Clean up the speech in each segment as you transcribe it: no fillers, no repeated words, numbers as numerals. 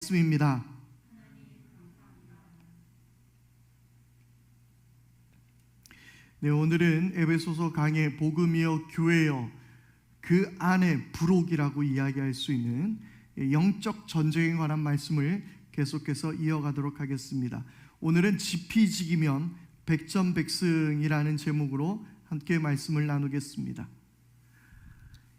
말씀입니다. 네, 오늘은 에베소서 강의 복음이여 교회여 그 안에 부록이라고 이야기할 수 있는 영적 전쟁에 관한 말씀을 계속해서 이어가도록 하겠습니다. 오늘은 지피지기면 백전백승이라는 제목으로 함께 말씀을 나누겠습니다.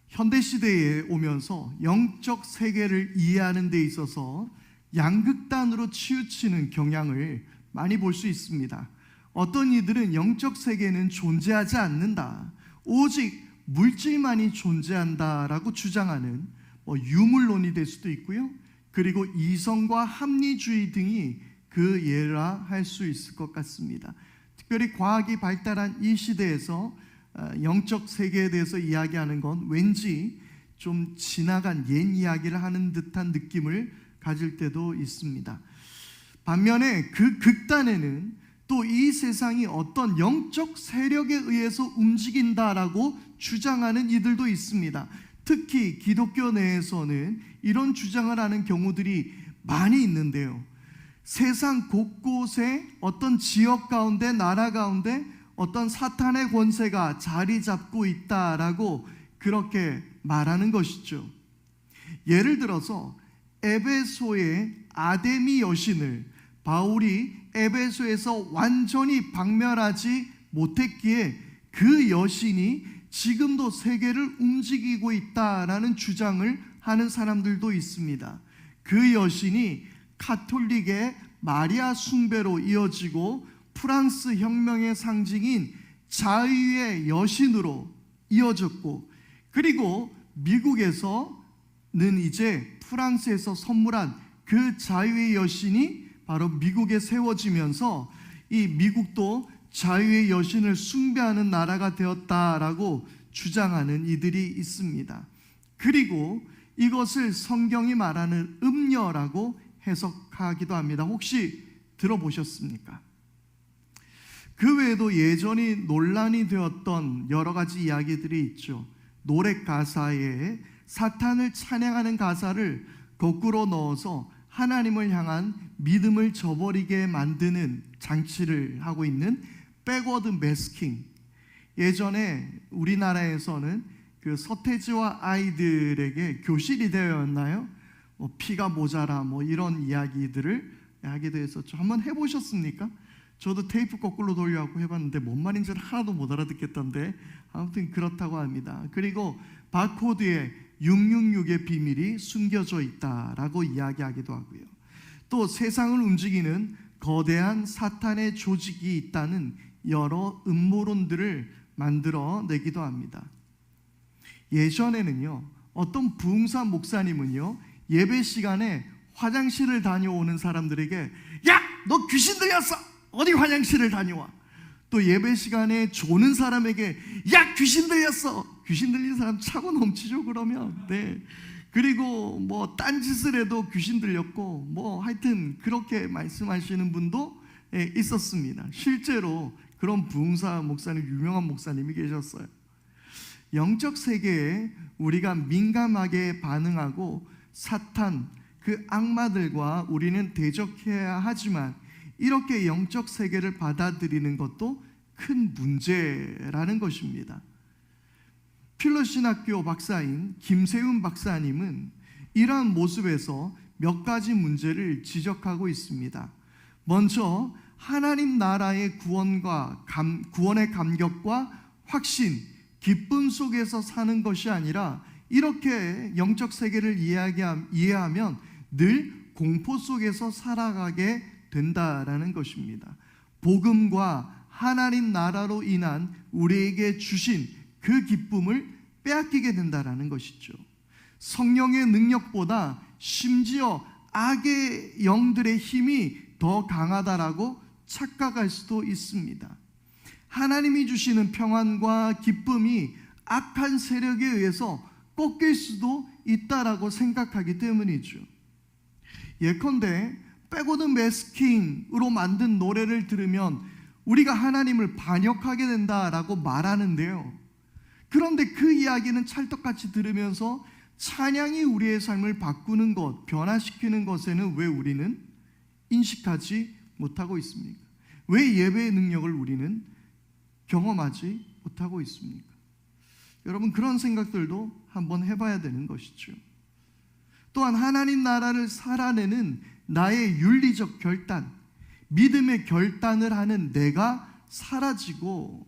현대시대에 오면서 영적 세계를 이해하는 데 있어서 양극단으로 치우치는 경향을 많이 볼 수 있습니다. 어떤 이들은 영적 세계는 존재하지 않는다, 오직 물질만이 존재한다라고 주장하는 유물론이 될 수도 있고요, 그리고 이성과 합리주의 등이 그 예라 할 수 있을 것 같습니다. 특별히 과학이 발달한 이 시대에서 영적 세계에 대해서 이야기하는 건 왠지 좀 지나간 옛 이야기를 하는 듯한 느낌을 가질 때도 있습니다. 반면에 그 극단에는 또 이 세상이 어떤 영적 세력에 의해서 움직인다라고 주장하는 이들도 있습니다. 특히 기독교 내에서는 이런 주장을 하는 경우들이 많이 있는데요, 세상 곳곳에 어떤 지역 가운데, 나라 가운데 어떤 사탄의 권세가 자리 잡고 있다라고 그렇게 말하는 것이죠. 예를 들어서 에베소의 아데미 여신을 바울이 에베소에서 완전히 박멸하지 못했기에 그 여신이 지금도 세계를 움직이고 있다라는 주장을 하는 사람들도 있습니다. 그 여신이 가톨릭의 마리아 숭배로 이어지고 프랑스 혁명의 상징인 자유의 여신으로 이어졌고, 그리고 미국에서는 이제 프랑스에서 선물한 그 자유의 여신이 바로 미국에 세워지면서 이 미국도 자유의 여신을 숭배하는 나라가 되었다라고 주장하는 이들이 있습니다. 그리고 이것을 성경이 말하는 음녀라고 해석하기도 합니다. 혹시 들어보셨습니까? 그 외에도 예전에 논란이 되었던 여러 가지 이야기들이 있죠. 노래 가사에 사탄을 찬양하는 가사를 거꾸로 넣어서 하나님을 향한 믿음을 저버리게 만드는 장치를 하고 있는 백워드 매스킹. 예전에 우리나라에서는 그 서태지와 아이들에게 교실이 되었나요? 피가 모자라 이런 이야기들을 하기도 했었죠. 한번 해보셨습니까? 저도 테이프 거꾸로 돌려갖고 해봤는데 뭔 말인지는 하나도 못 알아듣겠던데 아무튼 그렇다고 합니다. 그리고 바코드에 666의 비밀이 숨겨져 있다라고 이야기하기도 하고요. 또 세상을 움직이는 거대한 사탄의 조직이 있다는 여러 음모론들을 만들어내기도 합니다. 예전에는요, 어떤 부흥사 목사님은요, 예배 시간에 화장실을 다녀오는 사람들에게 야! 너 귀신 들렸어! 어디 화장실을 다녀와. 또 예배 시간에 조는 사람에게 야! 귀신 들렸어! 귀신 들린 사람 차고 넘치죠, 그러면. 네. 그리고 딴짓을 해도 귀신 들렸고 하여튼 그렇게 말씀하시는 분도 있었습니다. 실제로 그런 부흥사 목사님, 유명한 목사님이 계셨어요. 영적 세계에 우리가 민감하게 반응하고 사탄, 그 악마들과 우리는 대적해야 하지만 이렇게 영적 세계를 받아들이는 것도 큰 문제라는 것입니다. 필러신학교 박사인 김세훈 박사님은 이러한 모습에서 몇 가지 문제를 지적하고 있습니다. 먼저 하나님 나라의 구원의 감격과 확신, 기쁨 속에서 사는 것이 아니라 이렇게 영적 세계를 이해하면 늘 공포 속에서 살아가게 된다라는 것입니다. 복음과 하나님 나라로 인한 우리에게 주신 그 기쁨을 빼앗기게 된다라는 것이죠. 성령의 능력보다 심지어 악의 영들의 힘이 더 강하다라고 착각할 수도 있습니다. 하나님이 주시는 평안과 기쁨이 악한 세력에 의해서 꺾일 수도 있다라고 생각하기 때문이죠. 예컨대 백워드 매스킹으로 만든 노래를 들으면 우리가 하나님을 반역하게 된다라고 말하는데요, 그런데 그 이야기는 찰떡같이 들으면서 찬양이 우리의 삶을 바꾸는 것, 변화시키는 것에는 왜 우리는 인식하지 못하고 있습니까? 왜 예배의 능력을 우리는 경험하지 못하고 있습니까? 여러분, 그런 생각들도 한번 해봐야 되는 것이죠. 또한 하나님 나라를 살아내는 나의 윤리적 결단, 믿음의 결단을 하는 내가 사라지고,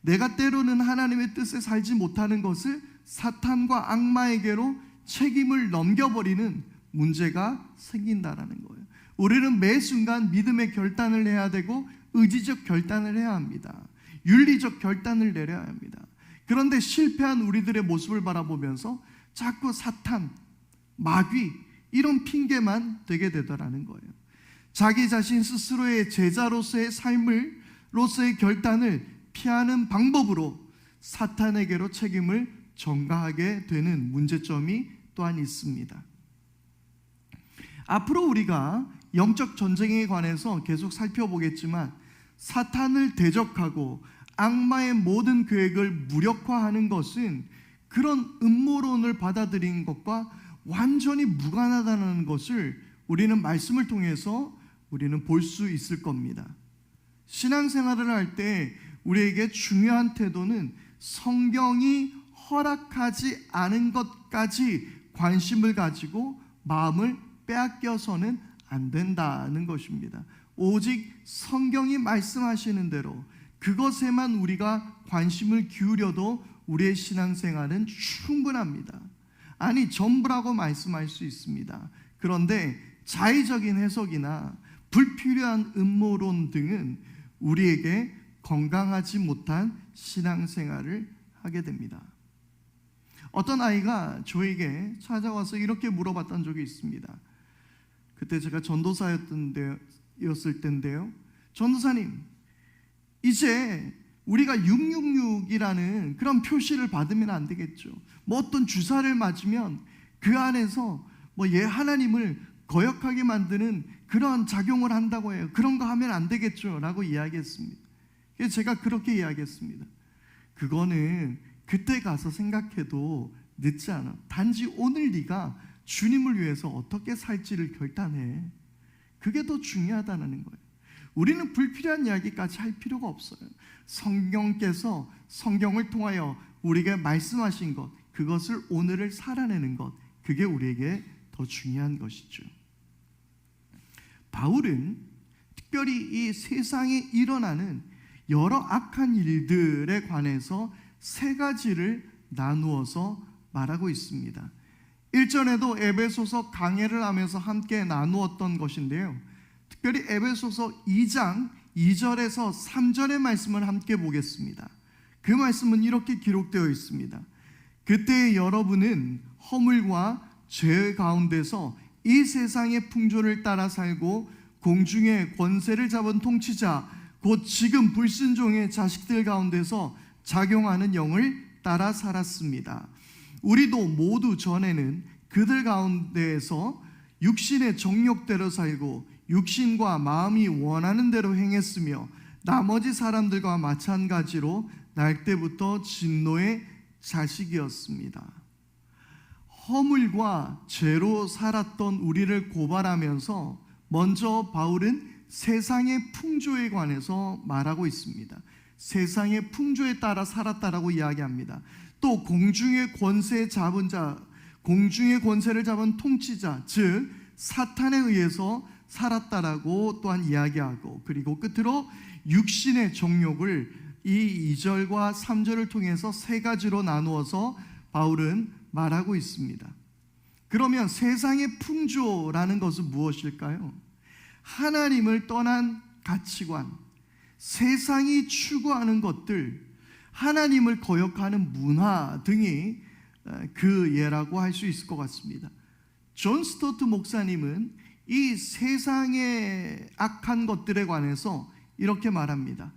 내가 때로는 하나님의 뜻에 살지 못하는 것을 사탄과 악마에게로 책임을 넘겨버리는 문제가 생긴다라는 거예요. 우리는 매 순간 믿음의 결단을 해야 되고 의지적 결단을 해야 합니다. 윤리적 결단을 내려야 합니다. 그런데 실패한 우리들의 모습을 바라보면서 자꾸 사탄, 마귀 이런 핑계만 되게 되더라는 거예요. 자기 자신 스스로의 제자로서의 삶으로서의 결단을 피하는 방법으로 사탄에게로 책임을 전가하게 되는 문제점이 또한 있습니다. 앞으로 우리가 영적 전쟁에 관해서 계속 살펴보겠지만, 사탄을 대적하고 악마의 모든 계획을 무력화하는 것은 그런 음모론을 받아들인 것과 완전히 무관하다는 것을 우리는 말씀을 통해서 우리는 볼 수 있을 겁니다. 신앙생활을 할 때 우리에게 중요한 태도는 성경이 허락하지 않은 것까지 관심을 가지고 마음을 빼앗겨서는 안 된다는 것입니다. 오직 성경이 말씀하시는 대로 그것에만 우리가 관심을 기울여도 우리의 신앙생활은 충분합니다. 아니, 전부라고 말씀할 수 있습니다. 그런데 자의적인 해석이나 불필요한 음모론 등은 우리에게 건강하지 못한 신앙생활을 하게 됩니다. 어떤 아이가 저에게 찾아와서 이렇게 물어봤던 적이 있습니다. 그때 제가 전도사였을 때인데요. 전도사님, 이제 우리가 666이라는 그런 표시를 받으면 안 되겠죠. 뭐 어떤 주사를 맞으면 그 안에서 하나님을 거역하게 만드는 그런 작용을 한다고 해요. 그런 거 하면 안 되겠죠 라고 이야기했습니다. 그래서 제가 그렇게 이야기했습니다. 그거는 그때 가서 생각해도 늦지 않아. 단지 오늘 네가 주님을 위해서 어떻게 살지를 결단해. 그게 더 중요하다는 거예요. 우리는 불필요한 이야기까지 할 필요가 없어요. 성경께서 성경을 통하여 우리에게 말씀하신 것, 그것을 오늘을 살아내는 것, 그게 우리에게 더 중요한 것이죠. 바울은 특별히 이 세상에 일어나는 여러 악한 일들에 관해서 세 가지를 나누어서 말하고 있습니다. 1절에도 에베소서 강해를 하면서 함께 나누었던 것인데요. 특별히 에베소서 2장 2절에서 3절의 말씀을 함께 보겠습니다. 그 말씀은 이렇게 기록되어 있습니다. 그때 여러분은 허물과 죄 가운데서 이 세상의 풍조를 따라 살고 공중의 권세를 잡은 통치자 곧 지금 불순종의 자식들 가운데서 작용하는 영을 따라 살았습니다. 우리도 모두 전에는 그들 가운데에서 육신의 정욕대로 살고 육신과 마음이 원하는 대로 행했으며 나머지 사람들과 마찬가지로 날 때부터 진노의 자식이었습니다. 허물과 죄로 살았던 우리를 고발하면서 먼저 바울은 세상의 풍조에 관해서 말하고 있습니다. 세상의 풍조에 따라 살았다라고 이야기합니다. 또 공중의 권세 잡은 자, 공중의 권세를 잡은 통치자, 즉 사탄에 의해서 살았다라고 또한 이야기하고, 그리고 끝으로 육신의 정욕을 이 2절과 3절을 통해서 세 가지로 나누어서 바울은 말하고 있습니다. 그러면 세상의 풍조라는 것은 무엇일까요? 하나님을 떠난 가치관, 세상이 추구하는 것들, 하나님을 거역하는 문화 등이 그 예라고 할 수 있을 것 같습니다. 존 스토트 목사님은 이 세상의 악한 것들에 관해서 이렇게 말합니다.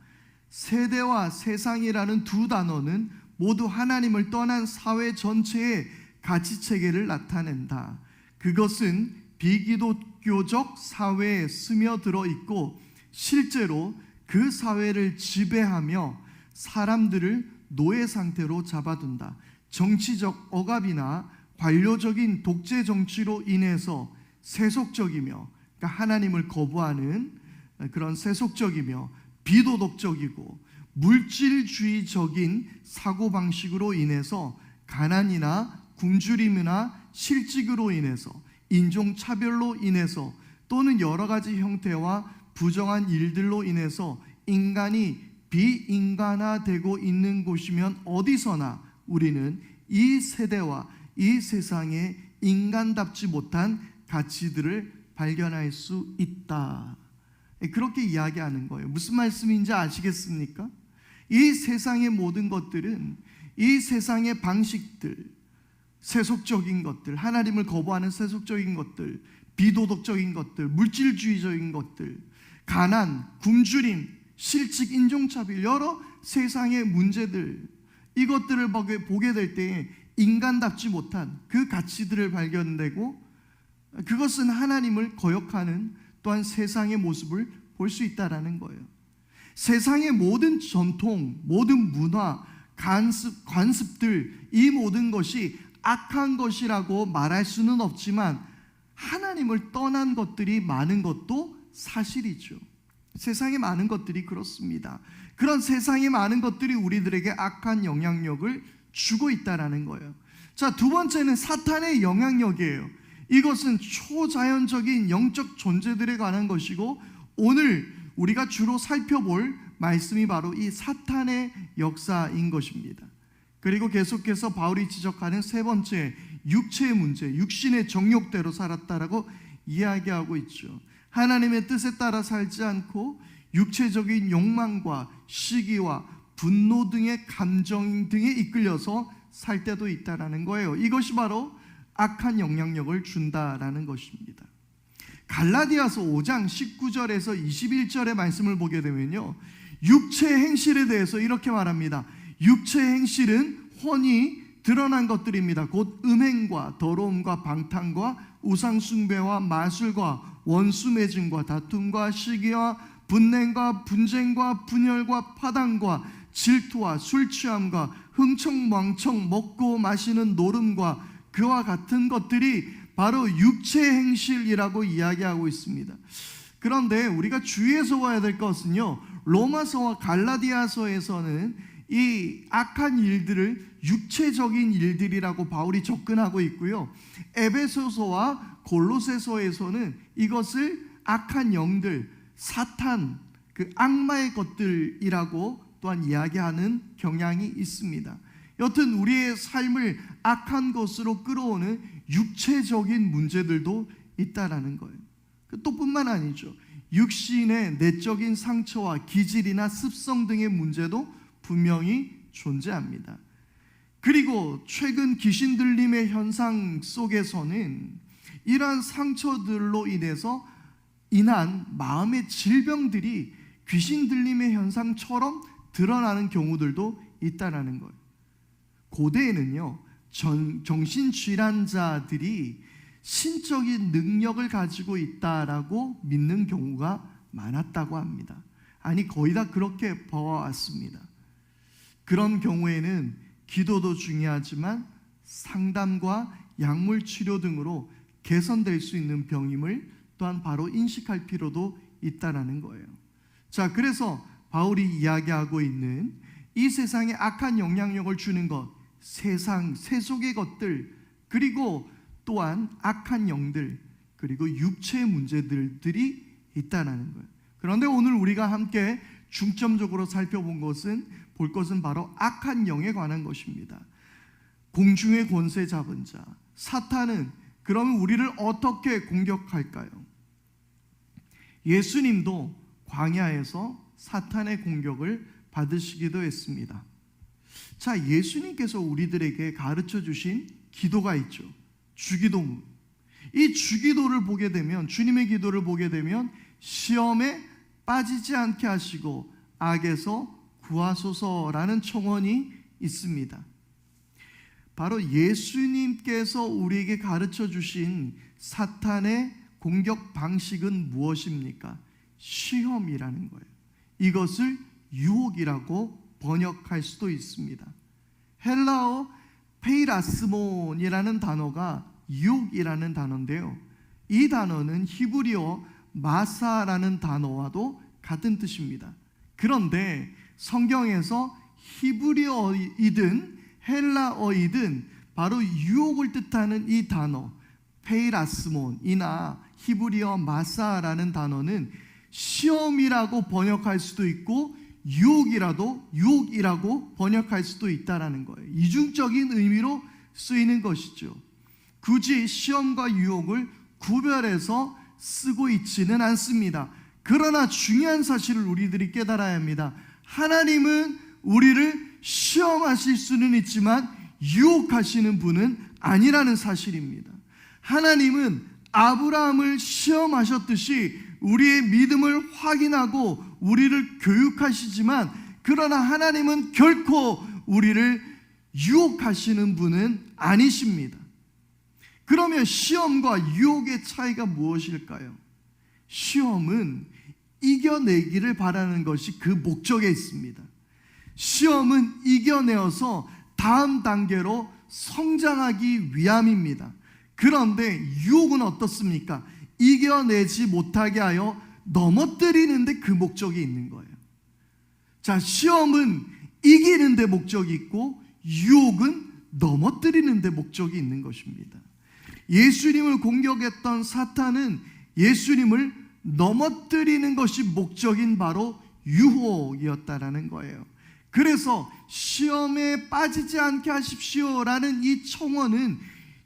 세대와 세상이라는 두 단어는 모두 하나님을 떠난 사회 전체의 가치체계를 나타낸다. 그것은 비기독교적 사회에 스며들어 있고 실제로 그 사회를 지배하며 사람들을 노예 상태로 잡아둔다. 정치적 억압이나 관료적인 독재 정치로 인해서 세속적이며, 그러니까 하나님을 거부하는 그런 세속적이며 비도덕적이고 물질주의적인 사고방식으로 인해서 가난이나 굶주림이나 실직으로 인해서 인종차별로 인해서 또는 여러 가지 형태와 부정한 일들로 인해서 인간이 비인간화되고 있는 곳이면 어디서나 우리는 이 세대와 이 세상에 인간답지 못한 가치들을 발견할 수 있다. 그렇게 이야기하는 거예요. 무슨 말씀인지 아시겠습니까? 이 세상의 모든 것들은, 이 세상의 방식들, 세속적인 것들, 하나님을 거부하는 세속적인 것들, 비도덕적인 것들, 물질주의적인 것들, 가난, 굶주림, 실직, 인종차별, 여러 세상의 문제들, 이것들을 보게 될 때에 인간답지 못한 그 가치들을 발견되고, 그것은 하나님을 거역하는 또한 세상의 모습을 볼 수 있다라는 거예요. 세상의 모든 전통, 모든 문화, 관습들, 이 모든 것이 악한 것이라고 말할 수는 없지만 하나님을 떠난 것들이 많은 것도 사실이죠. 세상에 많은 것들이 그렇습니다. 그런 세상에 많은 것들이 우리들에게 악한 영향력을 주고 있다라는 거예요. 자, 두 번째는 사탄의 영향력이에요. 이것은 초자연적인 영적 존재들에 관한 것이고, 오늘 우리가 주로 살펴볼 말씀이 바로 이 사탄의 역사인 것입니다. 그리고 계속해서 바울이 지적하는 세 번째, 육체의 문제, 육신의 정욕대로 살았다라고 이야기하고 있죠. 하나님의 뜻에 따라 살지 않고 육체적인 욕망과 시기와 분노 등의 감정 등에 이끌려서 살 때도 있다라는 거예요. 이것이 바로 악한 영향력을 준다라는 것입니다. 갈라디아서 5장 19절에서 21절의 말씀을 보게 되면요, 육체의 행실에 대해서 이렇게 말합니다. 육체의 행실은 훤히 드러난 것들입니다. 곧 음행과 더러움과 방탕과 우상숭배와 마술과 원수매증과 다툼과 시기와 분냉과 분쟁과 분열과 파당과 질투와 술취함과 흥청망청 먹고 마시는 노름과 그와 같은 것들이 바로 육체의 행실이라고 이야기하고 있습니다. 그런데 우리가 주의해서 봐야 될 것은요, 로마서와 갈라디아서에서는 이 악한 일들을 육체적인 일들이라고 바울이 접근하고 있고요, 에베소서와 골로새서에서는 이것을 악한 영들, 사탄, 그 악마의 것들이라고 또한 이야기하는 경향이 있습니다. 여튼 우리의 삶을 악한 것으로 끌어오는 육체적인 문제들도 있다라는 거예요. 또 뿐만 아니죠, 육신의 내적인 상처와 기질이나 습성 등의 문제도 분명히 존재합니다. 그리고 최근 귀신 들림의 현상 속에서는 이러한 상처들로 인한 마음의 질병들이 귀신 들림의 현상처럼 드러나는 경우들도 있다라는 거예요. 고대에는요, 정신질환자들이 신적인 능력을 가지고 있다라고 믿는 경우가 많았다고 합니다. 아니, 거의 다 그렇게 봐왔습니다. 그런 경우에는 기도도 중요하지만 상담과 약물 치료 등으로 개선될 수 있는 병임을 또한 바로 인식할 필요도 있다라는 거예요. 자, 그래서 바울이 이야기하고 있는 이 세상에 악한 영향력을 주는 것, 세속의 것들, 그리고 또한 악한 영들, 그리고 육체의 문제들이 있다는 거예요. 그런데 오늘 우리가 함께 중점적으로 볼 것은 바로 악한 영에 관한 것입니다. 공중의 권세 잡은 자, 사탄은 그러면 우리를 어떻게 공격할까요? 예수님도 광야에서 사탄의 공격을 받으시기도 했습니다. 자, 예수님께서 우리들에게 가르쳐 주신 기도가 있죠. 주기도. 이 주기도를 보게 되면, 주님의 기도를 보게 되면 시험에 빠지지 않게 하시고 악에서 구하소서라는 청원이 있습니다. 바로 예수님께서 우리에게 가르쳐 주신 사탄의 공격 방식은 무엇입니까? 시험이라는 거예요. 이것을 유혹이라고 번역할 수도 있습니다. 헬라어 페이라스몬이라는 단어가 유혹이라는 단어인데요, 이 단어는 히브리어 마사라는 단어와도 같은 뜻입니다. 그런데 성경에서 히브리어이든 헬라어이든 바로 유혹을 뜻하는 이 단어 페이라스몬이나 히브리어 마사라는 단어는 시험이라고 번역할 수도 있고 유혹이라고 번역할 수도 있다라는 거예요. 이중적인 의미로 쓰이는 것이죠. 굳이 시험과 유혹을 구별해서 쓰고 있지는 않습니다. 그러나 중요한 사실을 우리들이 깨달아야 합니다. 하나님은 우리를 시험하실 수는 있지만 유혹하시는 분은 아니라는 사실입니다. 하나님은 아브라함을 시험하셨듯이 우리의 믿음을 확인하고 우리를 교육하시지만, 그러나 하나님은 결코 우리를 유혹하시는 분은 아니십니다. 그러면 시험과 유혹의 차이가 무엇일까요? 시험은 이겨내기를 바라는 것이 그 목적에 있습니다. 시험은 이겨내어서 다음 단계로 성장하기 위함입니다. 그런데 유혹은 어떻습니까? 이겨내지 못하게 하여 넘어뜨리는데 그 목적이 있는 거예요. 자, 시험은 이기는 데 목적이 있고 유혹은 넘어뜨리는 데 목적이 있는 것입니다. 예수님을 공격했던 사탄은 예수님을 넘어뜨리는 것이 목적인 바로 유혹이었다라는 거예요. 그래서 시험에 빠지지 않게 하십시오라는 이 청원은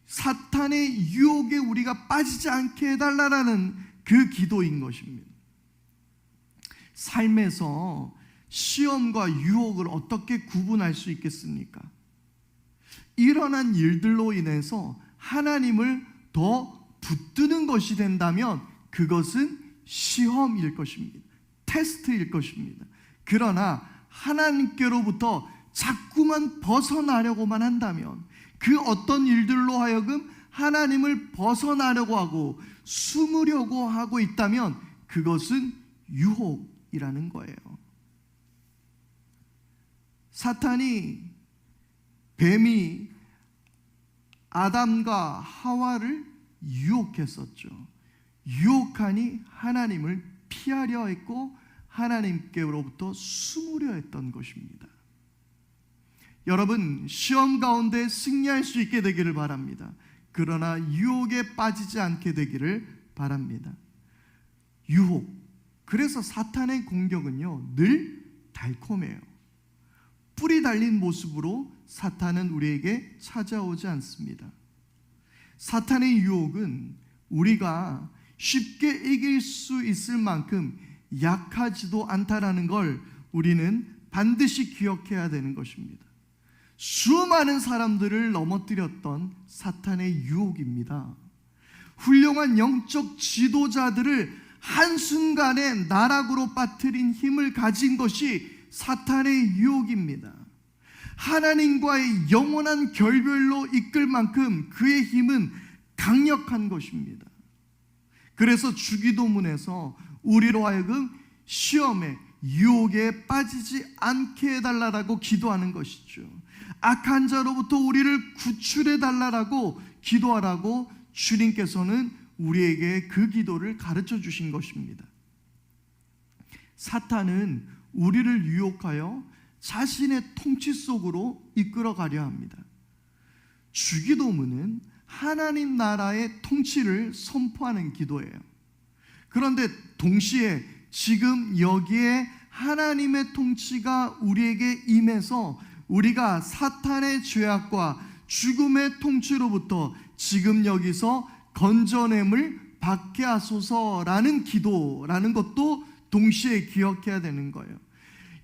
사탄의 유혹에 우리가 빠지지 않게 해달라는 그 기도인 것입니다. 삶에서 시험과 유혹을 어떻게 구분할 수 있겠습니까? 일어난 일들로 인해서 하나님을 더 붙드는 것이 된다면 그것은 시험일 것입니다. 테스트일 것입니다. 그러나 하나님께로부터 자꾸만 벗어나려고만 한다면, 그 어떤 일들로 하여금 하나님을 벗어나려고 하고 숨으려고 하고 있다면 그것은 유혹이라는 거예요. 뱀이 아담과 하와를 유혹했었죠. 유혹하니 하나님을 피하려 했고 하나님께로부터 숨으려 했던 것입니다. 여러분, 시험 가운데 승리할 수 있게 되기를 바랍니다. 그러나 유혹에 빠지지 않게 되기를 바랍니다. 유혹, 그래서 사탄의 공격은요 늘 달콤해요. 뿔이 달린 모습으로 사탄은 우리에게 찾아오지 않습니다. 사탄의 유혹은 우리가 쉽게 이길 수 있을 만큼 약하지도 않다라는 걸 우리는 반드시 기억해야 되는 것입니다. 수많은 사람들을 넘어뜨렸던 사탄의 유혹입니다. 훌륭한 영적 지도자들을 한순간에 나락으로 빠뜨린 힘을 가진 것이 사탄의 유혹입니다. 하나님과의 영원한 결별로 이끌 만큼 그의 힘은 강력한 것입니다. 그래서 주기도문에서 우리로 하여금 시험에 유혹에 빠지지 않게 해달라고 기도하는 것이죠. 악한 자로부터 우리를 구출해 달라고 기도하라고 주님께서는 우리에게 그 기도를 가르쳐 주신 것입니다. 사탄은 우리를 유혹하여 자신의 통치 속으로 이끌어 가려 합니다. 주기도문은 하나님 나라의 통치를 선포하는 기도예요. 그런데 동시에 지금 여기에 하나님의 통치가 우리에게 임해서 우리가 사탄의 죄악과 죽음의 통치로부터 지금 여기서 건져냄을 받게 하소서라는 기도라는 것도 동시에 기억해야 되는 거예요.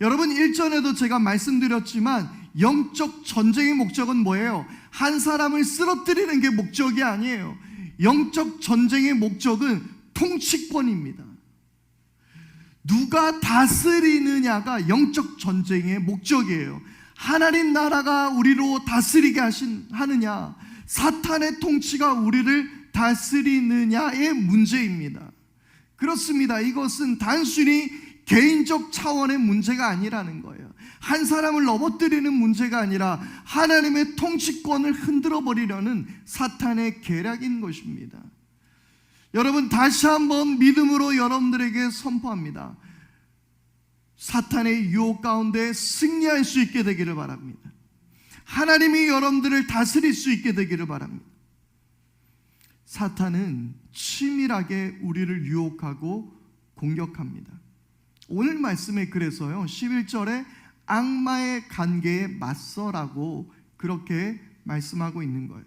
여러분, 일전에도 제가 말씀드렸지만 영적 전쟁의 목적은 뭐예요? 한 사람을 쓰러뜨리는 게 목적이 아니에요. 영적 전쟁의 목적은 통치권입니다. 누가 다스리느냐가 영적 전쟁의 목적이에요. 하나님 나라가 우리로 다스리게 하느냐, 사탄의 통치가 우리를 다스리느냐의 문제입니다. 그렇습니다. 이것은 단순히 개인적 차원의 문제가 아니라는 거예요. 한 사람을 넘어뜨리는 문제가 아니라 하나님의 통치권을 흔들어 버리려는 사탄의 계략인 것입니다. 여러분, 다시 한번 믿음으로 여러분들에게 선포합니다. 사탄의 유혹 가운데 승리할 수 있게 되기를 바랍니다. 하나님이 여러분들을 다스릴 수 있게 되기를 바랍니다. 사탄은 치밀하게 우리를 유혹하고 공격합니다. 오늘 말씀에 그래서요 11절에 악마의 관계에 맞서라고 그렇게 말씀하고 있는 거예요.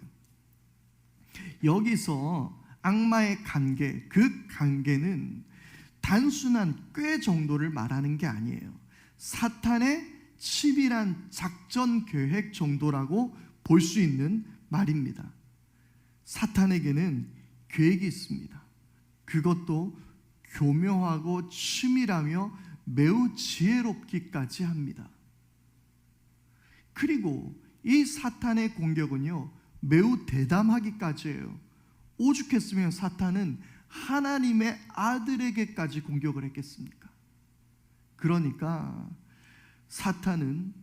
여기서 악마의 관계, 그 관계는 단순한 꾀 정도를 말하는 게 아니에요. 사탄의 치밀한 작전 계획 정도라고 볼 수 있는 말입니다. 사탄에게는 계획이 있습니다. 그것도 교묘하고 치밀하며 매우 지혜롭기까지 합니다. 그리고 이 사탄의 공격은요 매우 대담하기까지 해요. 오죽했으면 사탄은 하나님의 아들에게까지 공격을 했겠습니까? 그러니까 사탄은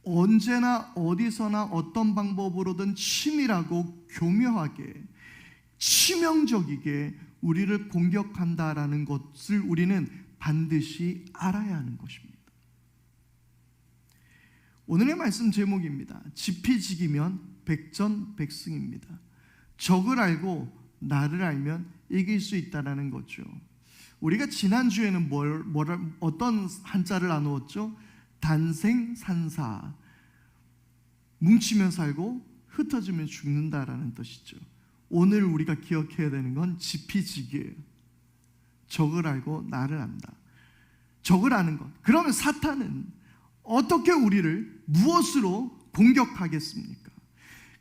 언제나 어디서나 어떤 방법으로든 치밀하고 교묘하게 치명적이게 우리를 공격한다라는 것을 우리는 반드시 알아야 하는 것입니다. 오늘의 말씀 제목입니다. 지피지기면 백전백승입니다. 적을 알고 나를 알면 이길 수 있다라는 거죠. 우리가 지난주에는 어떤 한자를 나누었죠? 단생산사, 뭉치면 살고 흩어지면 죽는다라는 뜻이죠. 오늘 우리가 기억해야 되는 건 지피지기예요. 적을 알고 나를 안다. 적을 아는 것. 그러면 사탄은 어떻게 우리를 무엇으로 공격하겠습니까?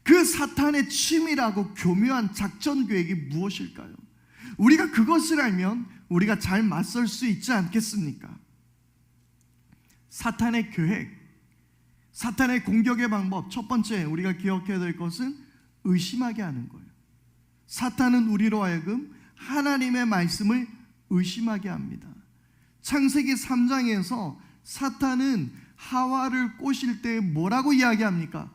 그 사탄의 치밀하고 교묘한 작전 계획이 무엇일까요? 우리가 그것을 알면 우리가 잘 맞설 수 있지 않겠습니까? 사탄의 계획, 사탄의 공격의 방법, 첫 번째 우리가 기억해야 될 것은 의심하게 하는 거예요. 사탄은 우리로 하여금 하나님의 말씀을 의심하게 합니다. 창세기 3장에서 사탄은 하와를 꼬실 때 뭐라고 이야기합니까?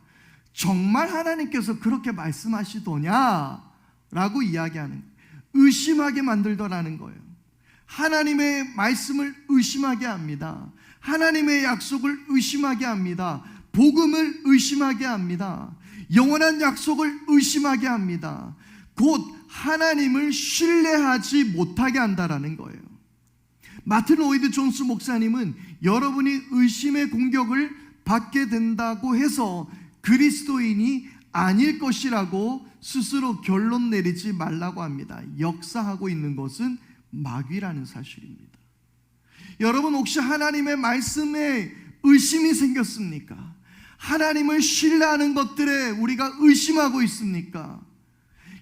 정말 하나님께서 그렇게 말씀하시더냐? 라고 이야기하는 거예요. 의심하게 만들더라는 거예요. 하나님의 말씀을 의심하게 합니다. 하나님의 약속을 의심하게 합니다. 복음을 의심하게 합니다. 영원한 약속을 의심하게 합니다. 곧 하나님을 신뢰하지 못하게 한다라는 거예요. 마틴 로이드 존스 목사님은 여러분이 의심의 공격을 받게 된다고 해서 그리스도인이 아닐 것이라고 스스로 결론 내리지 말라고 합니다. 역사하고 있는 것은 마귀라는 사실입니다. 여러분, 혹시 하나님의 말씀에 의심이 생겼습니까? 하나님을 신뢰하는 것들에 우리가 의심하고 있습니까?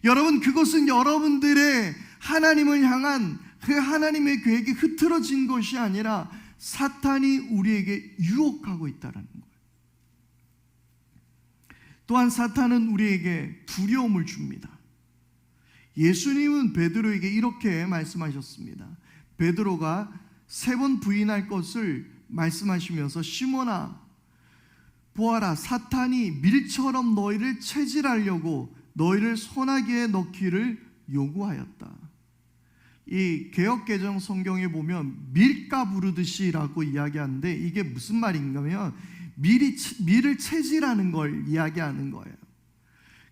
여러분, 그것은 여러분들의 하나님을 향한 그 하나님의 계획이 흐트러진 것이 아니라 사탄이 우리에게 유혹하고 있다는 거예요. 또한 사탄은 우리에게 두려움을 줍니다. 예수님은 베드로에게 이렇게 말씀하셨습니다. 베드로가 3번 부인할 것을 말씀하시면서 시몬아 보아라, 사탄이 밀처럼 너희를 체질하려고 너희를 소나기에 넣기를 요구하였다. 이 개역개정 성경에 보면 밀가 부르듯이라고 이야기하는데 이게 무슨 말인가면 밀을 체질하는 걸 이야기하는 거예요.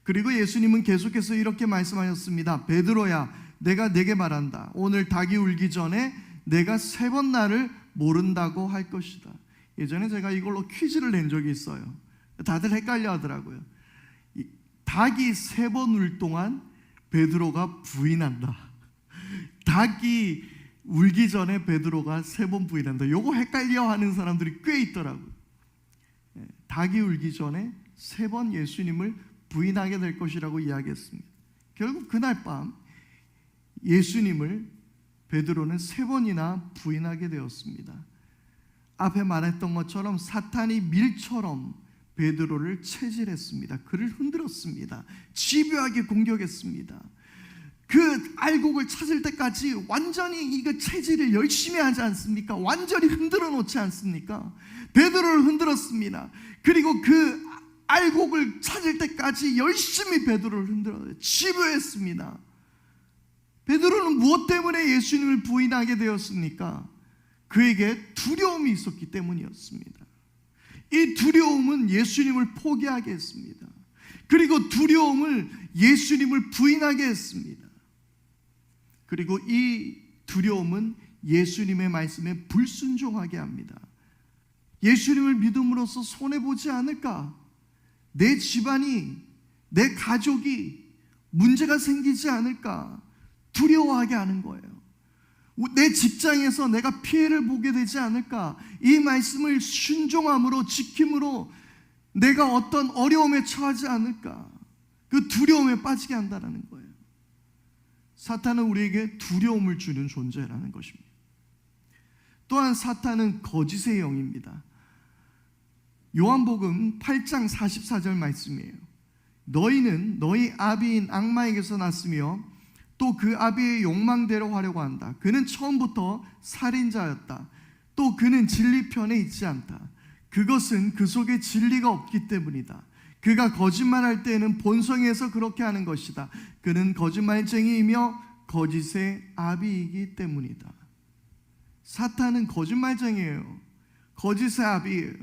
그리고 예수님은 계속해서 이렇게 말씀하셨습니다. 베드로야, 내가 네게 말한다. 오늘 닭이 울기 전에 내가 3번 나를 모른다고 할 것이다. 예전에 제가 이걸로 퀴즈를 낸 적이 있어요. 다들 헷갈려 하더라고요. 닭이 3번 울 동안 베드로가 부인한다. 닭이 울기 전에 베드로가 3번 부인한다. 요거 헷갈려 하는 사람들이 꽤 있더라고요. 닭이 울기 전에 3번 예수님을 부인하게 될 것이라고 이야기했습니다. 결국 그날 밤 예수님을 베드로는 3번이나 부인하게 되었습니다. 앞에 말했던 것처럼 사탄이 밀처럼 베드로를 체질했습니다. 그를 흔들었습니다. 집요하게 공격했습니다. 그 알곡을 찾을 때까지 완전히 이거 체질을 열심히 하지 않습니까? 완전히 흔들어 놓지 않습니까? 베드로를 흔들었습니다. 그리고 그 알곡을 찾을 때까지 열심히 베드로를 흔들어요. 치부했습니다. 베드로는 무엇 때문에 예수님을 부인하게 되었습니까? 그에게 두려움이 있었기 때문이었습니다. 이 두려움은 예수님을 포기하게 했습니다. 그리고 두려움을 예수님을 부인하게 했습니다. 그리고 이 두려움은 예수님의 말씀에 불순종하게 합니다. 예수님을 믿음으로써 손해보지 않을까? 내 집안이, 내 가족이 문제가 생기지 않을까? 두려워하게 하는 거예요. 내 직장에서 내가 피해를 보게 되지 않을까? 이 말씀을 순종함으로, 지킴으로 내가 어떤 어려움에 처하지 않을까? 그 두려움에 빠지게 한다는 거예요. 사탄은 우리에게 두려움을 주는 존재라는 것입니다. 또한 사탄은 거짓의 영입니다. 요한복음 8장 44절 말씀이에요. 너희는 너희 아비인 악마에게서 났으며 또 그 아비의 욕망대로 하려고 한다. 그는 처음부터 살인자였다. 또 그는 진리 편에 있지 않다. 그것은 그 속에 진리가 없기 때문이다. 그가 거짓말할 때에는 본성에서 그렇게 하는 것이다. 그는 거짓말쟁이이며 거짓의 아비이기 때문이다. 사탄은 거짓말쟁이에요. 거짓의 아비예요.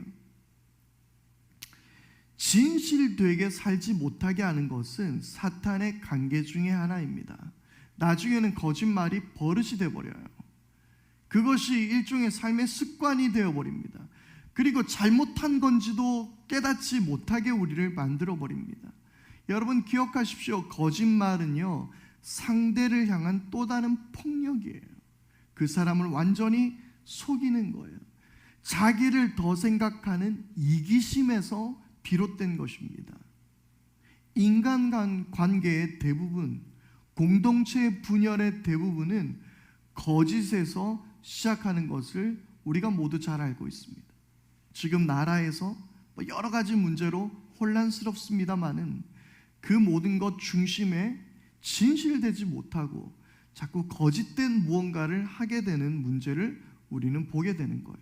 진실되게 살지 못하게 하는 것은 사탄의 관계 중에 하나입니다. 나중에는 거짓말이 버릇이 되어버려요. 그것이 일종의 삶의 습관이 되어버립니다. 그리고 잘못한 건지도 깨닫지 못하게 우리를 만들어버립니다. 여러분 기억하십시오. 거짓말은요, 상대를 향한 또 다른 폭력이에요. 그 사람을 완전히 속이는 거예요. 자기를 더 생각하는 이기심에서 비롯된 것입니다. 인간 관계의 대부분, 공동체의 분열의 대부분은 거짓에서 시작하는 것을 우리가 모두 잘 알고 있습니다. 지금 나라에서 여러 가지 문제로 혼란스럽습니다마는 그 모든 것 중심에 진실되지 못하고 자꾸 거짓된 무언가를 하게 되는 문제를 우리는 보게 되는 거예요.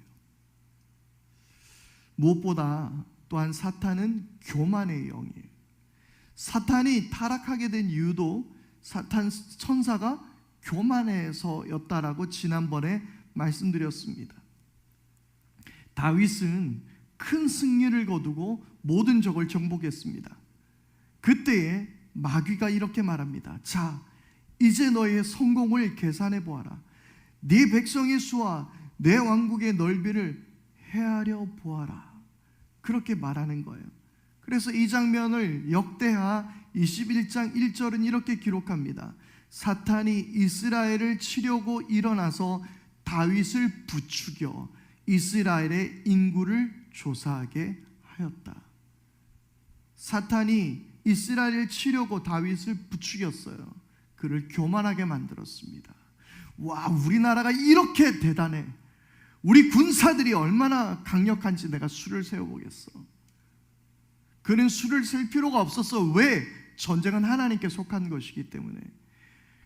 무엇보다 또한 사탄은 교만의 영이에요. 사탄이 타락하게 된 이유도 사탄 천사가 교만해서였다라고 지난번에 말씀드렸습니다. 다윗은 큰 승리를 거두고 모든 적을 정복했습니다. 그때에 마귀가 이렇게 말합니다. 자, 이제 너의 성공을 계산해 보아라. 네 백성의 수와 내 왕국의 넓이를 헤아려 보아라. 그렇게 말하는 거예요. 그래서 이 장면을 역대하 21장 1절은 이렇게 기록합니다. 사탄이 이스라엘을 치려고 일어나서 다윗을 부추겨 이스라엘의 인구를 조사하게 하였다. 사탄이 이스라엘을 치려고 다윗을 부추겼어요. 그를 교만하게 만들었습니다. 와, 우리나라가 이렇게 대단해. 우리 군사들이 얼마나 강력한지 내가 수를 세워보겠어. 그는 수를 셀 필요가 없었어. 왜? 전쟁은 하나님께 속한 것이기 때문에.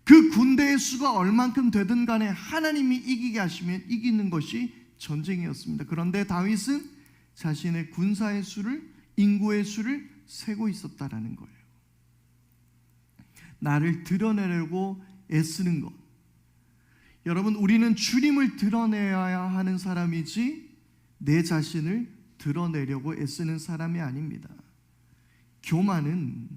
그 군대의 수가 얼만큼 되든 간에 하나님이 이기게 하시면 이기는 것이 전쟁이었습니다. 그런데 다윗은 자신의 군사의 수를, 인구의 수를 세고 있었다라는 거예요. 나를 드러내려고 애쓰는 것. 여러분, 우리는 주님을 드러내야 하는 사람이지 내 자신을 드러내려고 애쓰는 사람이 아닙니다. 교만은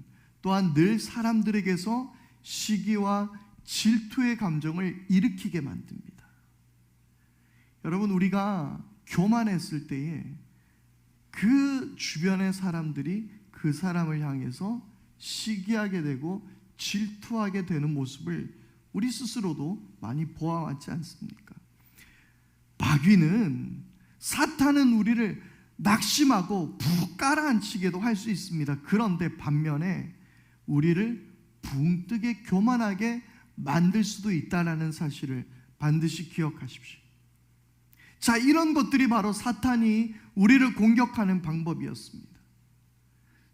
또한 늘 사람들에게서 시기와 질투의 감정을 일으키게 만듭니다. 여러분, 우리가 교만했을 때에 그 주변의 사람들이 그 사람을 향해서 시기하게 되고 질투하게 되는 모습을 우리 스스로도 많이 보아왔지 않습니까? 마귀는, 사탄은 우리를 낙심하고 푹 깔아앉히게도 할 수 있습니다. 그런데 반면에 우리를 붕 뜨게 교만하게 만들 수도 있다는 사실을 반드시 기억하십시오. 자, 이런 것들이 바로 사탄이 우리를 공격하는 방법이었습니다.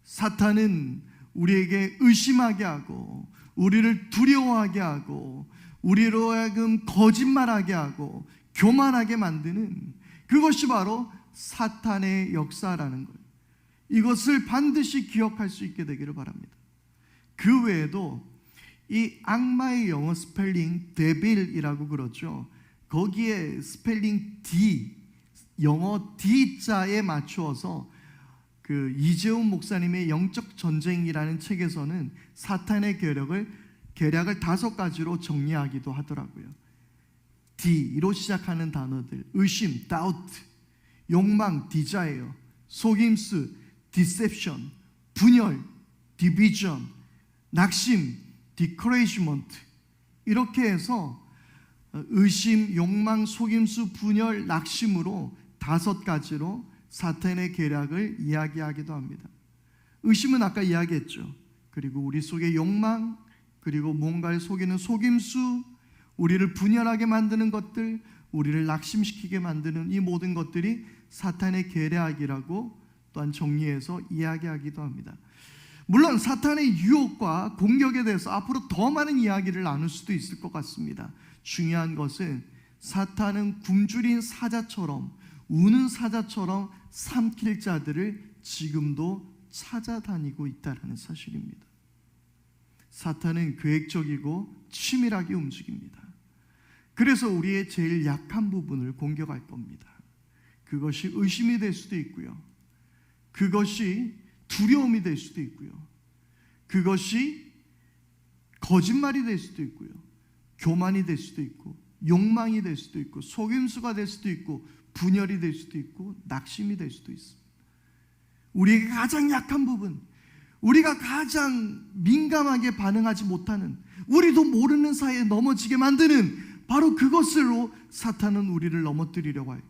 사탄은 우리에게 의심하게 하고 우리를 두려워하게 하고 우리로 하여금 거짓말하게 하고 교만하게 만드는 그것이 바로 사탄의 역사라는 거예요. 이것을 반드시 기억할 수 있게 되기를 바랍니다. 그 외에도 이 악마의 영어 스펠링 데빌이라고 그러죠. 거기에 스펠링 D, 영어 D자에 맞추어서 그 이재훈 목사님의 영적 전쟁이라는 책에서는 사탄의 계략을 5가지로 정리하기도 하더라고요. D로 시작하는 단어들: 의심, doubt, 욕망, desire, 속임수, deception, 분열, division, 낙심, discouragement. 이렇게 해서 의심, 욕망, 속임수, 분열, 낙심으로 5가지로 사탄의 계략을 이야기하기도 합니다. 의심은 아까 이야기했죠. 그리고 우리 속에 욕망, 그리고 뭔가를 속이는 속임수, 우리를 분열하게 만드는 것들, 우리를 낙심시키게 만드는 이 모든 것들이 사탄의 계략이라고 또한 정리해서 이야기하기도 합니다. 물론 사탄의 유혹과 공격에 대해서 앞으로 더 많은 이야기를 나눌 수도 있을 것 같습니다. 중요한 것은 사탄은 굶주린 사자처럼, 우는 사자처럼 삼킬 자들을 지금도 찾아다니고 있다는 사실입니다. 사탄은 계획적이고 치밀하게 움직입니다. 그래서 우리의 제일 약한 부분을 공격할 겁니다. 그것이 의심이 될 수도 있고요, 그것이 두려움이 될 수도 있고요, 그것이 거짓말이 될 수도 있고요, 교만이 될 수도 있고, 욕망이 될 수도 있고, 속임수가 될 수도 있고, 분열이 될 수도 있고, 낙심이 될 수도 있습니다. 우리에게 가장 약한 부분, 우리가 가장 민감하게 반응하지 못하는, 우리도 모르는 사이에 넘어지게 만드는 바로 그것으로 사탄은 우리를 넘어뜨리려고 합니다.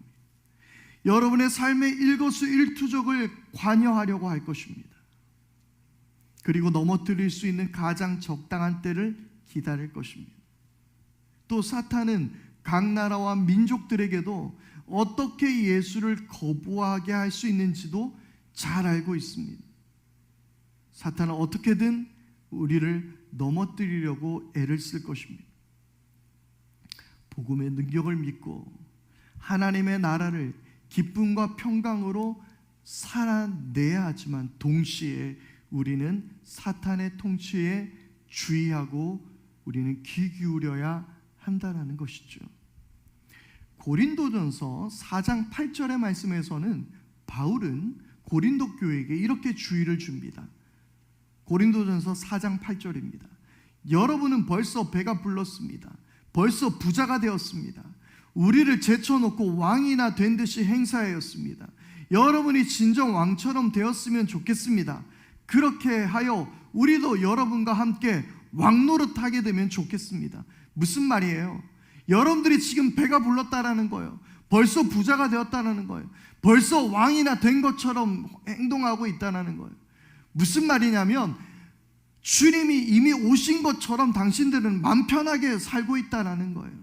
여러분의 삶의 일거수일투족을 관여하려고 할 것입니다. 그리고 넘어뜨릴 수 있는 가장 적당한 때를 기다릴 것입니다. 또 사탄은 각 나라와 민족들에게도 어떻게 예수를 거부하게 할 수 있는지도 잘 알고 있습니다. 사탄은 어떻게든 우리를 넘어뜨리려고 애를 쓸 것입니다. 복음의 능력을 믿고 하나님의 나라를 기쁨과 평강으로 살아내야 하지만 동시에 우리는 사탄의 통치에 주의하고 우리는 귀 기울여야 한다는 것이죠. 고린도전서 4장 8절의 말씀에서는 바울은 고린도 교회에게 이렇게 주의를 줍니다. 고린도전서 4장 8절입니다. 여러분은 벌써 배가 불렀습니다. 벌써 부자가 되었습니다. 우리를 제쳐놓고 왕이나 된 듯이 행사하였습니다. 여러분이 진정 왕처럼 되었으면 좋겠습니다. 그렇게 하여 우리도 여러분과 함께 왕노릇하게 되면 좋겠습니다. 무슨 말이에요? 여러분들이 지금 배가 불렀다라는 거예요. 벌써 부자가 되었다라는 거예요. 벌써 왕이나 된 것처럼 행동하고 있다라는 거예요. 무슨 말이냐면 주님이 이미 오신 것처럼 당신들은 맘 편하게 살고 있다라는 거예요.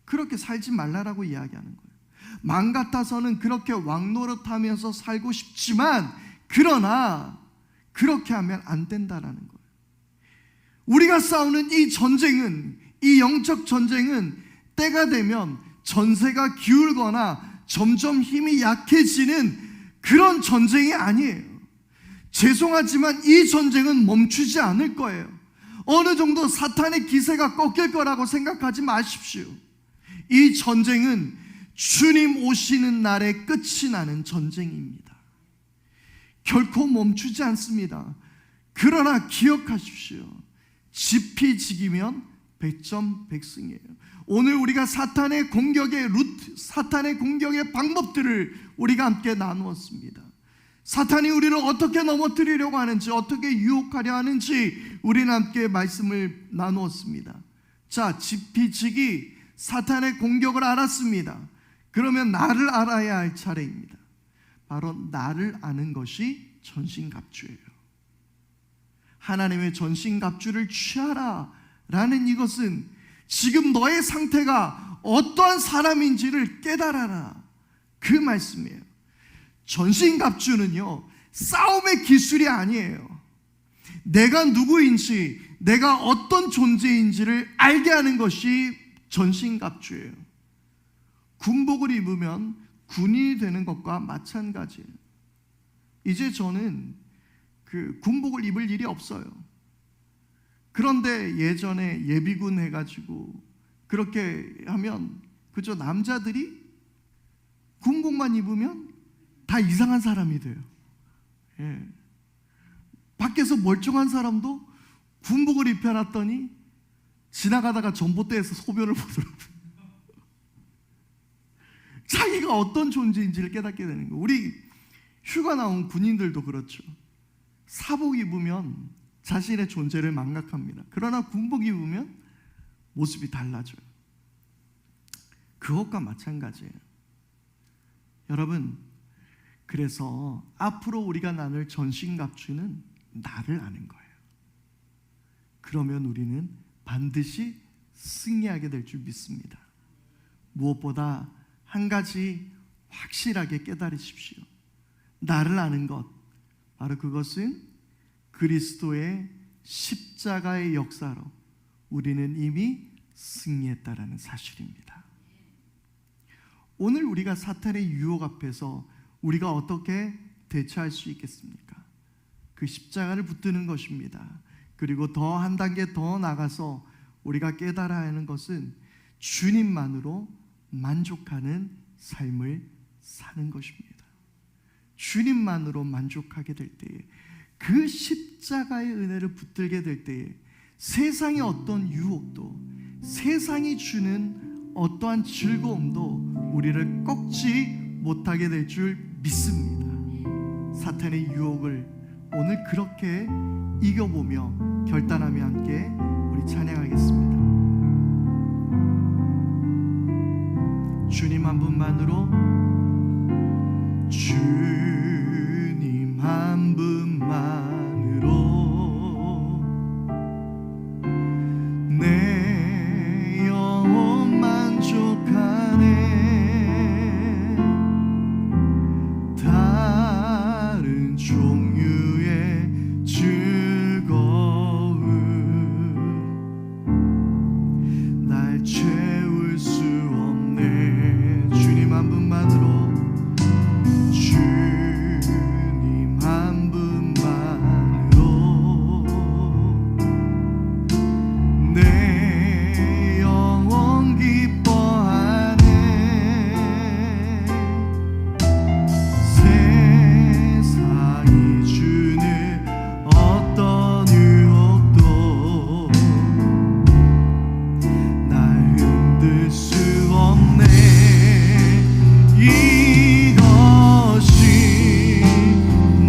그렇게 살지 말라라고 이야기하는 거예요. 맘 같아서는 그렇게 왕노릇하면서 살고 싶지만 그러나 그렇게 하면 안 된다라는 거예요. 우리가 싸우는 이 전쟁은, 이 영적 전쟁은 때가 되면 전세가 기울거나 점점 힘이 약해지는 그런 전쟁이 아니에요. 죄송하지만 이 전쟁은 멈추지 않을 거예요. 어느 정도 사탄의 기세가 꺾일 거라고 생각하지 마십시오. 이 전쟁은 주님 오시는 날에 끝이 나는 전쟁입니다. 결코 멈추지 않습니다. 그러나 기억하십시오. 지피지기면 백전백승이에요. 오늘 우리가 사탄의 공격의 루트, 사탄의 공격의 방법들을 우리가 함께 나누었습니다. 사탄이 우리를 어떻게 넘어뜨리려고 하는지, 어떻게 유혹하려 하는지 우리는 함께 말씀을 나누었습니다. 자, 지피지기, 사탄의 공격을 알았습니다. 그러면 나를 알아야 할 차례입니다. 바로 나를 아는 것이 전신갑주예요. 하나님의 전신갑주를 취하라 라는 이것은 지금 너의 상태가 어떠한 사람인지를 깨달아라, 그 말씀이에요. 전신갑주는요 싸움의 기술이 아니에요. 내가 누구인지, 내가 어떤 존재인지를 알게 하는 것이 전신갑주예요. 군복을 입으면 군인이 되는 것과 마찬가지예요. 이제 저는 그 군복을 입을 일이 없어요. 그런데 예전에 예비군 해가지고 그렇게 하면 그저 남자들이 군복만 입으면 다 이상한 사람이 돼요. 예. 밖에서 멀쩡한 사람도 군복을 입혀놨더니 지나가다가 전봇대에서 소변을 보더라고요. 자기가 어떤 존재인지를 깨닫게 되는 거예요. 우리 휴가 나온 군인들도 그렇죠. 사복 입으면 자신의 존재를 망각합니다. 그러나 군복 입으면 모습이 달라져요. 그것과 마찬가지예요. 여러분, 그래서 앞으로 우리가 나눌 전신갑주는 나를 아는 거예요. 그러면 우리는 반드시 승리하게 될 줄 믿습니다. 무엇보다 한 가지 확실하게 깨달으십시오. 나를 아는 것, 바로 그것은 그리스도의 십자가의 역사로 우리는 이미 승리했다라는 사실입니다. 오늘 우리가 사탄의 유혹 앞에서 우리가 어떻게 대처할 수 있겠습니까? 그 십자가를 붙드는 것입니다. 그리고 더 한 단계 더 나가서 우리가 깨달아야 하는 것은 주님만으로 만족하는 삶을 사는 것입니다. 주님만으로 만족하게 될 때에, 그 십자가의 은혜를 붙들게 될 때에 세상의 어떤 유혹도, 세상이 주는 어떠한 즐거움도 우리를 꺾지 못하게 될 줄 믿습니다. 사탄의 유혹을 오늘 그렇게 이겨보며 결단하며 함께 우리 찬양하겠습니다. 주님 한 분만으로, 주님 한 분만으로 내 영혼 만족하네. 다른 종류의 즐거움 날 채울 수 없네. 주님 한 분만으로, 주님 한 분만으로 내 영혼 기뻐하네. 세상이 주는 어떤 유혹도 날 흔들 수 없네. 이것이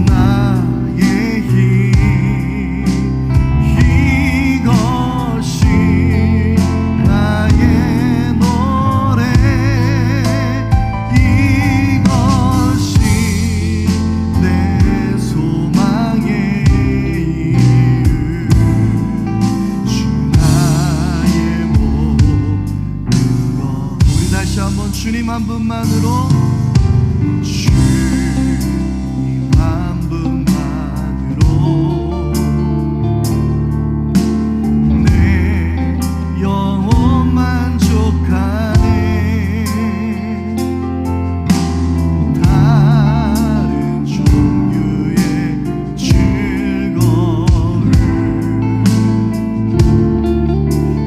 나의 힘, 이것이 나의 노래, 이것이 내 소망의 이유. 주 나의 모든 것. 우리 다시 한번 주님 한 분만으로, 주님 한 분만으로 내 영혼 만족하네. 다른 종류의 즐거움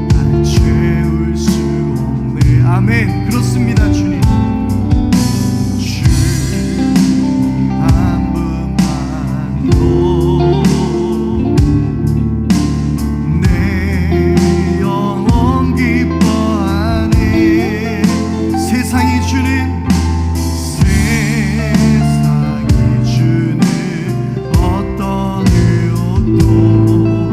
날 채울 수 없네. 아멘. 그렇습니다. 주님, 주님 한 분만으로 내 영혼 기뻐하네. 세상이 주는 어떤 유혹도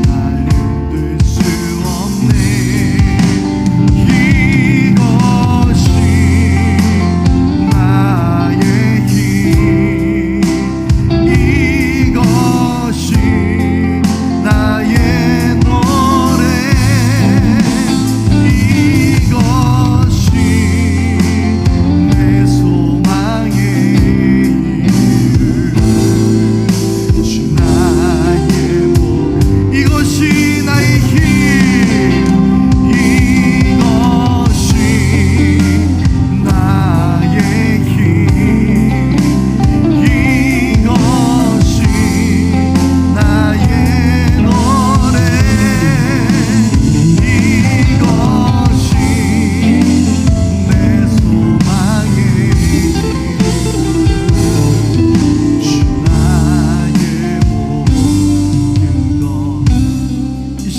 날 흔들 수 없네.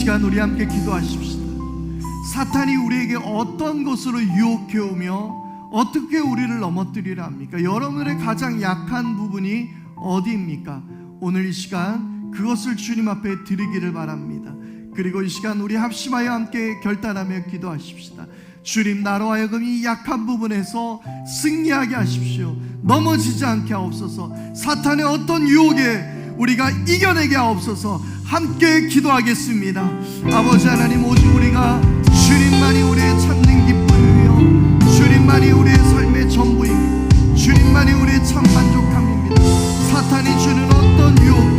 시간 우리 함께 기도하십시다. 사탄이 우리에게 어떤 것으로 유혹해 오며 어떻게 우리를 넘어뜨리려 합니까? 여러분의 가장 약한 부분이 어디입니까? 오늘 이 시간 그것을 주님 앞에 드리기를 바랍니다. 그리고 이 시간 우리 합심하여 함께 결단하며 기도하십시다. 주님, 나로 하여금 이 약한 부분에서 승리하게 하십시오. 넘어지지 않게 하옵소서. 사탄의 어떤 유혹에 우리가 이겨내게 하옵소서. 함께 기도하겠습니다. 아버지 하나님, 오직 우리가 주님만이 우리의 참는 기쁨이며 주님만이 우리의 삶의 전부입니다. 주님만이 우리의 참 만족함입니다. 사탄이 주는 어떤 유혹도